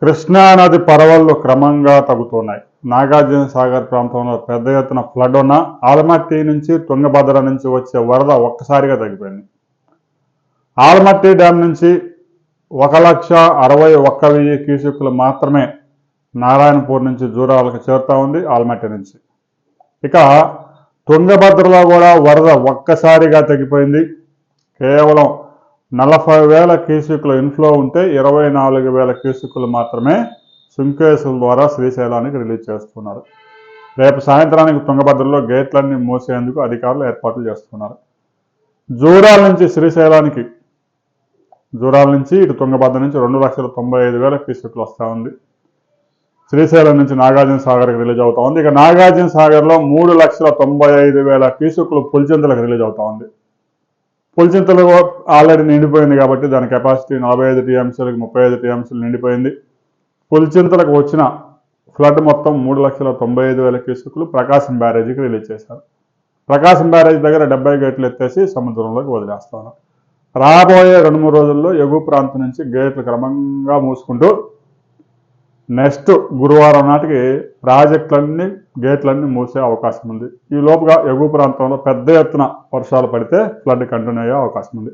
కృష్ణానది పరవళ్లు క్రమంగా తగ్గుతున్నాయి. నాగార్జున సాగర్ ప్రాంతంలో పెద్ద ఎత్తున ఫ్లడ్ ఉన్న ఆలమట్టి నుంచి తుంగభద్ర నుంచి వచ్చే వరద ఒక్కసారిగా తగ్గిపోయింది. ఆలమట్టి డ్యాం నుంచి 1,61,000 క్యూసెక్కులు మాత్రమే నారాయణపూర్ నుంచి జూరాలకు చేరుతా ఉంది ఆలమట్టి నుంచి. ఇక తుంగభద్రలో కూడా వరద ఒక్కసారిగా తగ్గిపోయింది. కేవలం 40,000 క్యూసెక్కుల ఇన్ఫ్లో ఉంటే 24,000 క్యూసెక్కులు మాత్రమే సుంకేసుల ద్వారా శ్రీశైలానికి రిలీజ్ చేస్తున్నారు. రేపు సాయంత్రానికి తుంగభద్రలో గేట్లన్నీ మూసేందుకు అధికారులు ఏర్పాట్లు చేస్తున్నారు. జూరాల నుంచి శ్రీశైలానికి, జూరాల నుంచి ఇటు తుంగభద్ర నుంచి 2,95,000 క్యూసెక్కులు వస్తూ ఉంది. శ్రీశైలం నుంచి నాగార్జున సాగర్కి రిలీజ్ అవుతా ఉంది. ఇక నాగార్జున సాగర్లో 3,95,000 క్యూసెక్కులు పులిచింతలకు రిలీజ్ అవుతా ఉంది. పులిచింతలు ఆల్రెడీ నిండిపోయింది కాబట్టి దాని కెపాసిటీ 45 టీఎంసీలకు 35 టీఎంసీలు నిండిపోయింది. పులిచింతలకు వచ్చిన ఫ్లడ్ మొత్తం 3,95,000 క్యూసెక్కులు ప్రకాశం బ్యారేజీకి రిలీజ్ చేశారు. ప్రకాశం బ్యారేజ్ దగ్గర 70 గేట్లు ఎత్తేసి సముద్రంలోకి వదిలేస్తాను. రాబోయే 2-3 రోజుల్లో ఎగువ ప్రాంతం నుంచి గేట్లు క్రమంగా మూసుకుంటూ నెక్స్ట్ గురువారం నాటికి ప్రాజెక్టులన్నీ గేట్లన్నీ మూసే అవకాశం ఉంది. ఈ లోపుగా ఎగువ ప్రాంతంలో పెద్ద ఎత్తున వర్షాలు పడితే ఫ్లడ్ కంటిన్యూ అయ్యే అవకాశం ఉంది.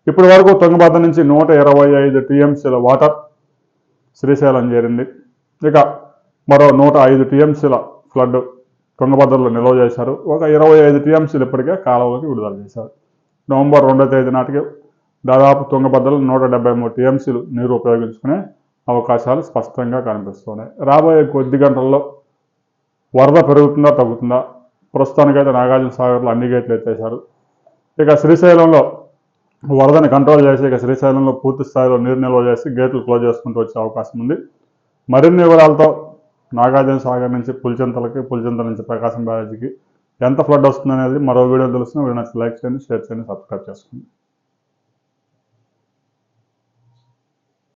ఇప్పటి వరకు తుంగభద్ర నుంచి 125 టీఎంసీల వాటర్ శ్రీశైలం చేరింది. ఇక మరో 105 టీఎంసీల ఫ్లడ్ తుంగభద్రలో నిల్వ చేశారు. ఒక 25 టీఎంసీలు ఇప్పటికే కాలువలోకి విడుదల చేశారు. నవంబర్ 2వ తేదీ నాటికి దాదాపు తుంగభద్రలో 173 టీఎంసీలు నీరు ఉపయోగించుకునే అవకాశాలు స్పష్టంగా కనిపిస్తున్నాయి. రాబోయే కొద్ది గంటల్లో వరద పెరుగుతుందా తగ్గుతుందా? ప్రస్తుతానికైతే నాగార్జున సాగర్లో అన్ని గేట్లు ఎత్తేశారు. ఇక శ్రీశైలంలో వరదని కంట్రోల్ చేసి ఇక శ్రీశైలంలో పూర్తి స్థాయిలో నీరు నిల్వ చేసి గేట్లు క్లోజ్ చేసుకుంటూ వచ్చే అవకాశం ఉంది. మరిన్ని వివరాలతో నాగార్జున సాగర్ నుంచి పులిచింతలకి, పులిచింతల నుంచి ప్రకాశం బ్యారేజీకి ఎంత ఫ్లడ్ వస్తుందనేది మరో వీడియో తెలుస్తుంది. వీడియో నచ్చితే లైక్ చేయండి, షేర్ చేయండి, సబ్స్క్రైబ్ చేసుకోండి.